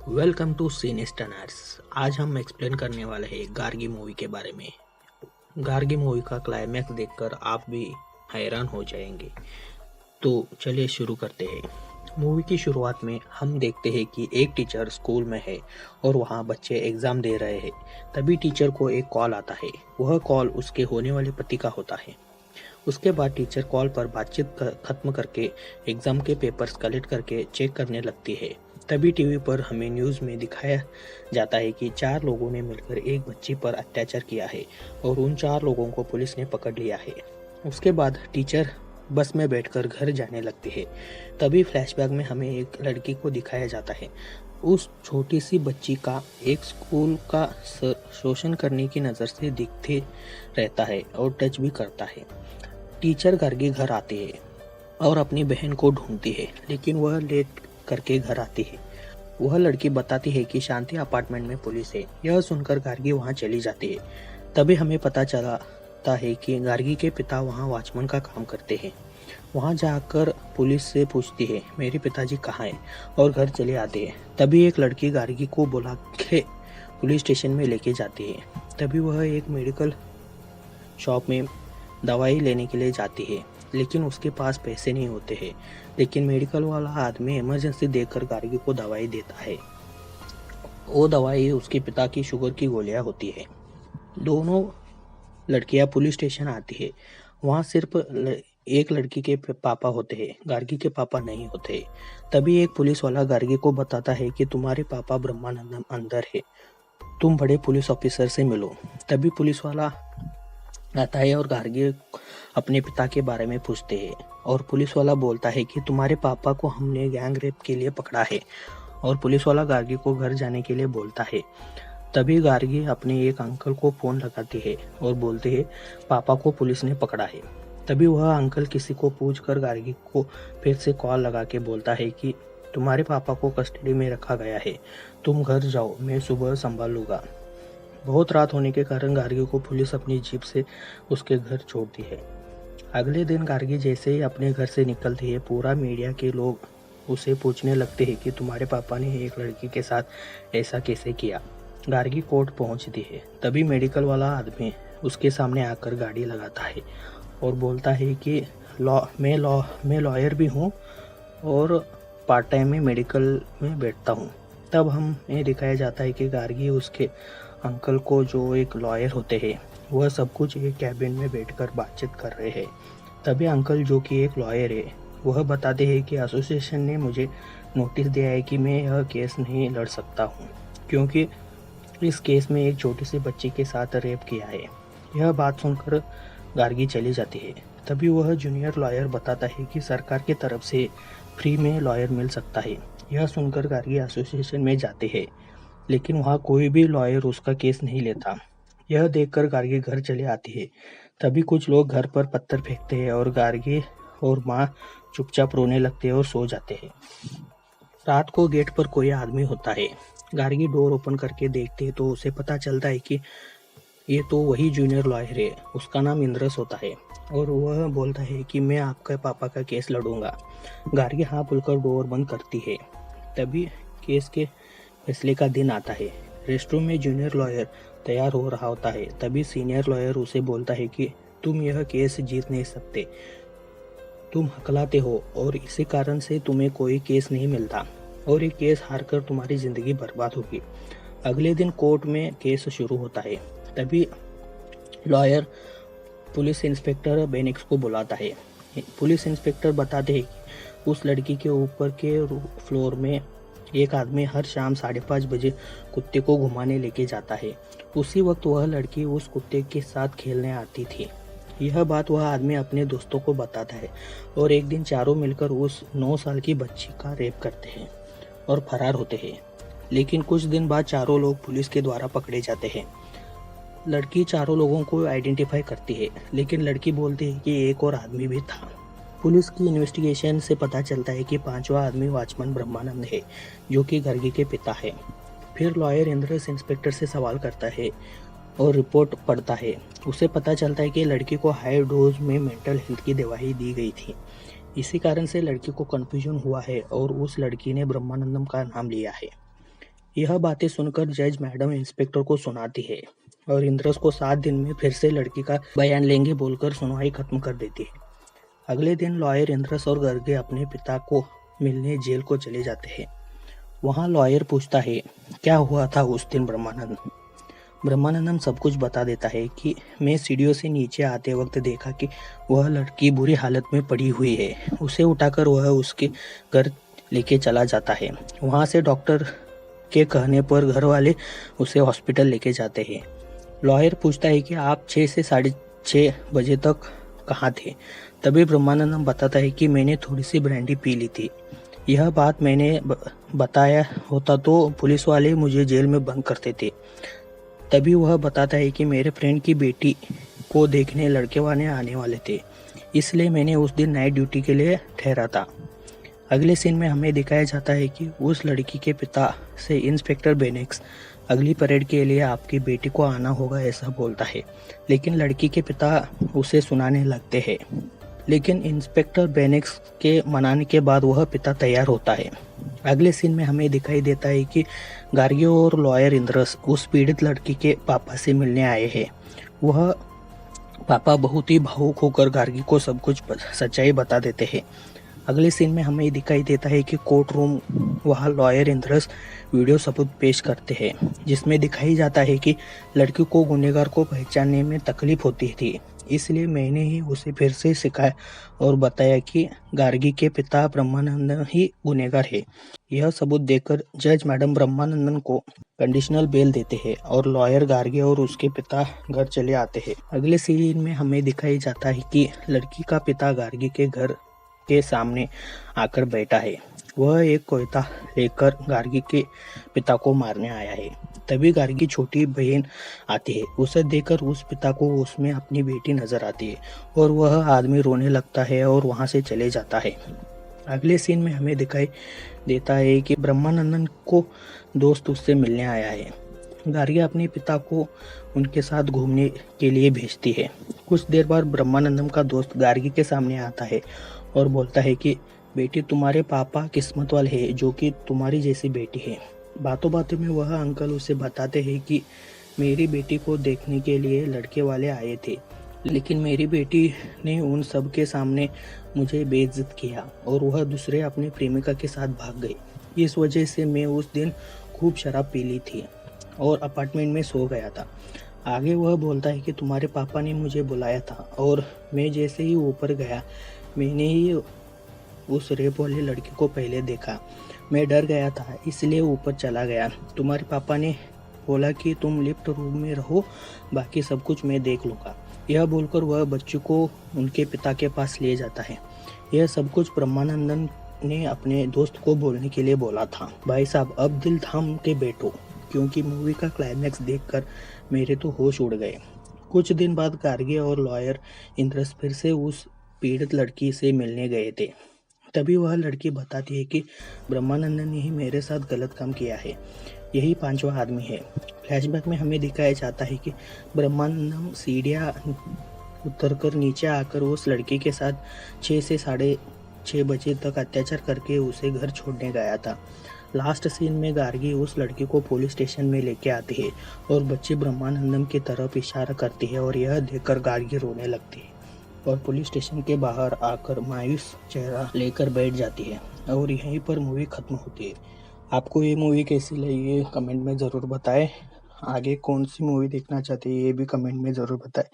Welcome to scene stunners. आज हम explain करने वाले हैं गार्गी मूवी के बारे में। गार्गी मूवी का क्लाइमैक्स देखकर आप भी हैरान हो जाएंगे। तो चलिए शुरू करते हैं। मूवी की शुरुआत में हम देखते हैं कि एक टीचर स्कूल में है और वहाँ बच्चे एग्जाम दे रहे हैं। तभी टीचर को एक कॉल आता है। वह कॉल उसके होने वाले पति का होता है। उसके बाद टीचर कॉल पर बातचीत खत्म करके एग्जाम के पेपर्स कलेक्ट करके चेक करने लगती है। तभी टीवी पर हमें न्यूज़ में दिखाया जाता है कि 4 लोगों ने मिलकर एक बच्ची पर अत्याचार किया है और उन 4 लोगों को पुलिस ने पकड़ लिया है। उसके बाद टीचर बस में बैठकर घर जाने लगती है। तभी फ्लैशबैक में हमें एक लड़की को दिखाया जाता है। उस छोटी सी बच्ची का एक स्कूल का शोषण करने की नज़र से दिखते रहता है और टच भी करता है। टीचर गार्गी घर आती है और अपनी बहन को ढूंढती है, लेकिन वह लेट करके घर आती है। वह लड़की बताती है कि शांति अपार्टमेंट में पुलिस है। यह सुनकर गार्गी वहां चली जाती है। तभी हमें पता चलता है कि गार्गी के पिता वहां वॉचमैन का काम करते हैं। वहां जाकर पुलिस से पूछती है मेरे पिताजी कहाँ हैं, और घर चले आते हैं। तभी एक लड़की गार्गी को बुला के पुलिस स्टेशन में लेके जाती है। तभी वह एक मेडिकल शॉप में दवाई लेने के लिए जाती है, लेकिन उसके पास पैसे नहीं होते हैं। लेकिन मेडिकल वाला आदमी इमरजेंसी देखकर गार्गी को दवाई देता है। वो दवाई उसके पिता की शुगर की गोलियां होती है। दोनों लड़कियां पुलिस स्टेशन आती है। वहाँ सिर्फ एक लड़की के पापा होते हैं, गार्गी के पापा नहीं होते। तभी एक पुलिस वाला गार्गी को बताता है कि तुम्हारे पापा ब्रह्मानंदम अंदर है, तुम बड़े पुलिस ऑफिसर से मिलो। तभी पुलिस वाला आता है और गार्गी अपने पिता के बारे में पूछते हैं और पुलिस वाला बोलता है कि तुम्हारे पापा को हमने गैंग रेप के लिए पकड़ा है। और पुलिस वाला गार्गी को घर जाने के लिए बोलता है। तभी गार्गी अपने एक अंकल को फोन लगाती है और बोलते हैं पापा को पुलिस ने पकड़ा है। तभी वह अंकल किसी को पूछकर गार्गी को फिर से कॉल लगा के बोलता है कि तुम्हारे पापा को कस्टडी में रखा गया है, तुम घर जाओ, मैं सुबह संभाल लूँगा। बहुत रात होने के कारण गार्गी को पुलिस अपनी जीप से उसके घर छोड़ती है। अगले दिन गार्गी जैसे ही अपने घर से निकलती है, पूरा मीडिया के लोग उसे पूछने लगते हैं कि तुम्हारे पापा ने एक लड़की के साथ ऐसा कैसे किया। गार्गी कोर्ट पहुंचती है। तभी मेडिकल वाला आदमी उसके सामने आकर गाड़ी लगाता है और बोलता है कि मैं लॉयर भी हूँ और पार्ट टाइम में मेडिकल में बैठता हूँ। तब हमें दिखाया जाता है कि गार्गी उसके अंकल को, जो एक लॉयर होते हैं, वह सब कुछ एक कैबिन में बैठकर बातचीत कर रहे हैं। तभी अंकल, जो कि एक लॉयर है, वह बताते हैं कि एसोसिएशन ने मुझे नोटिस दिया है कि मैं यह केस नहीं लड़ सकता हूँ, क्योंकि इस केस में एक छोटी सी बच्ची के साथ रेप किया है। यह बात सुनकर गार्गी चली जाती है। तभी वह जूनियर लॉयर बताता है कि सरकार की तरफ से फ्री में लॉयर मिल सकता है। यह सुनकर गार्गी एसोसिएशन में जाते हैं, लेकिन वहाँ कोई भी लॉयर उसका केस नहीं लेता। यह देखकर गार्गी घर चले आती है। तभी कुछ लोग घर पर पत्थर फेंकते हैं और गार्गी और माँ चुपचाप रोने लगते हैं और सो जाते हैं। रात को गेट पर कोई आदमी होता है। गार्गी डोर ओपन करके देखते है तो उसे पता चलता है कि ये तो वही जूनियर लॉयर है। उसका नाम इंद्रस होता है और वह बोलता है कि मैं आपके पापा का केस लड़ूंगा। गार्गी हाँ बोलकर डोर बंद करती है। तभी केस के फैसले का दिन आता है। रेस्टरूम में जूनियर लॉयर तैयार हो रहा होता है। तभी सीनियर लॉयर उसे बोलता है कि तुम यह केस जीत नहीं सकते, तुम हकलाते हो और इसी कारण से तुम्हें कोई केस नहीं मिलता और ये केस हारकर तुम्हारी जिंदगी बर्बाद होगी। अगले दिन कोर्ट में केस शुरू होता है। तभी लॉयर पुलिस इंस्पेक्टर बेनिक्स को बुलाता है। पुलिस इंस्पेक्टर बताते हैं कि उस लड़की के ऊपर के फ्लोर में एक आदमी हर शाम 5:30 बजे कुत्ते को घुमाने लेके जाता है। उसी वक्त वह लड़की उस कुत्ते के साथ खेलने आती थी। यह बात वह आदमी अपने दोस्तों को बताता है और एक दिन चारों मिलकर उस 9 साल की बच्ची का रेप करते हैं और फरार होते हैं। लेकिन कुछ दिन बाद चारों लोग पुलिस के द्वारा पकड़े जाते हैं। लड़की चारों लोगों को आइडेंटिफाई करती है, लेकिन लड़की बोलती है कि एक और आदमी भी था। पुलिस की इन्वेस्टिगेशन से पता चलता है कि 5वां आदमी वॉचमैन ब्रह्मानंद है, जो कि गार्गी के पिता है। फिर लॉयर इंद्रस इंस्पेक्टर से सवाल करता है और रिपोर्ट पढ़ता है। उसे पता चलता है कि लड़की को हाई डोज में मेंटल हेल्थ की दवाई दी गई थी। इसी कारण से लड़की को कन्फ्यूजन हुआ है और उस लड़की ने ब्रह्मानंदम का नाम लिया है। यह बातें सुनकर जज मैडम इंस्पेक्टर को सुनाती है और इंद्रस को 7 दिन में फिर से लड़की का बयान लेंगे बोलकर सुनवाई खत्म कर देती है। अगले दिन लॉयर इंद्रस और गर्गे अपने पिता को मिलने जेल को चले जाते हैं। वहाँ लॉयर पूछता है क्या हुआ था उस दिन ब्रह्मानंद। ब्रह्मानंदम सब कुछ बता देता है कि मैं सीढ़ियों से नीचे आते वक्त देखा कि वह लड़की बुरी हालत में पड़ी हुई है। उसे उठाकर वह उसके घर लेके चला जाता है। वहाँ से डॉक्टर के कहने पर घर वाले उसे हॉस्पिटल लेके जाते हैं। लॉयर पूछता है कि आप 6 से 6:30 बजे तक कहाँ थे। तभी ब्रह्मानंदम बताता है कि मैंने थोड़ी सी ब्रांडी पी ली थी। यह बात मैंने बताया होता तो पुलिस वाले मुझे जेल में बंद करते थे। तभी वह बताता है कि मेरे फ्रेंड की बेटी को देखने लड़के वाले आने वाले थे, इसलिए मैंने उस दिन नाइट ड्यूटी के लिए ठहरा था। अगले सीन में हमें दिखाया जाता है कि उस लड़की के पिता से इंस्पेक्टर बेनेक्स अगली परेड के लिए आपकी बेटी को आना होगा ऐसा बोलता है, लेकिन लड़की के पिता उसे सुनाने लगते हैं। लेकिन इंस्पेक्टर बेनेक्स के मनाने के बाद वह पिता तैयार होता है। अगले सीन में हमें दिखाई देता है कि गार्गी और लॉयर इंद्रस उस पीड़ित लड़की के पापा से मिलने आए हैं। वह पापा बहुत ही भावुक होकर गार्गी को सब कुछ सच्चाई बता देते हैं। अगले सीन में हमें दिखाई देता है कि कोर्ट रूम वहाँ लॉयर इंद्रस वीडियो सबूत पेश करते हैं, जिसमें दिखाई जाता है कि लड़की को गुनहगार को पहचानने में तकलीफ होती थी, इसलिए मैंने ही उसे फिर से सिखाया और बताया कि गार्गी के पिता ब्रह्मानंदन ही गुनहगार है। यह सबूत देकर जज मैडम ब्रह्मानंदन को कंडीशनल बेल देते हैं और लॉयर गार्गी और उसके पिता घर चले आते हैं। अगले सीन में हमें दिखाई जाता है कि लड़की का पिता गार्गी के घर के सामने आकर बैठा है। वह एक कोयता लेकर गार्गी के पिता को मारने आया है। तभी गार्गी की छोटी बहन आती है। उसे देखकर उस पिता को उसमें अपनी बेटी नजर आती है और वह आदमी रोने लगता है और वहां से चले जाता है। अगले सीन में हमें दिखाई देता है कि ब्रह्मानंदन को दोस्त उससे मिलने आया है। गार्गी अपने पिता को उनके साथ घूमने के लिए भेजती है। कुछ देर बाद ब्रह्मानंदम का दोस्त गार्गी के सामने आता है और बोलता है कि बेटी तुम्हारे पापा किस्मत वाले हैं जो कि तुम्हारी जैसी बेटी है। बातों बातों में वह अंकल उसे बताते हैं कि मेरी बेटी को देखने के लिए लड़के वाले आए थे, लेकिन मेरी बेटी ने उन सब के सामने मुझे बेइज्जत किया और वह दूसरे अपने प्रेमिका के साथ भाग गई। इस वजह से मैं उस दिन खूब शराब पी ली थी और अपार्टमेंट में सो गया था। आगे वह बोलता है कि तुम्हारे पापा ने मुझे बुलाया था और मैं जैसे ही ऊपर गया मैंने ही उस रेप वाली लड़की को पहले देखा। मैं डर गया था इसलिए ऊपर चला गया। तुम्हारे पापा ने बोला कि तुम लिफ्ट रूम में रहो, बाकी सब कुछ मैं देख लूँगा। यह बोलकर वह बच्चों को उनके पिता के पास ले जाता है। यह सब कुछ ब्रह्मानंदन ने अपने दोस्त को बोलने के लिए बोला था। भाई साहब अब दिल थाम के बैठो, क्योंकि मूवी का क्लाइमैक्स देखकर मेरे तो होश उड़ गए। कुछ दिन बाद गार्गी और लॉयर इंद्रस फिर से उस पीड़ित लड़की से मिलने गए थे। तभी वह लड़की बताती है कि ब्रह्मानंदन ने ही मेरे साथ गलत काम किया है, यही 5वां आदमी है। फ्लैशबैक में हमें दिखाया जाता है कि ब्रह्मानंदन सीढ़ियाँ उतरकर नीचे आकर उस लड़की के साथ 6 से 6:30 बजे तक अत्याचार करके उसे घर छोड़ने गया था। लास्ट सीन में गार्गी उस लड़की को पुलिस स्टेशन में लेके आती है और बच्ची ब्रह्मानंदन की तरफ इशारा करती है और यह देखकर गार्गी रोने लगती है और पुलिस स्टेशन के बाहर आकर मायूस चेहरा लेकर बैठ जाती है और यहीं पर मूवी खत्म होती है। आपको ये मूवी कैसी लगी ये कमेंट में ज़रूर बताएं। आगे कौन सी मूवी देखना चाहते हैं ये भी कमेंट में ज़रूर बताएं।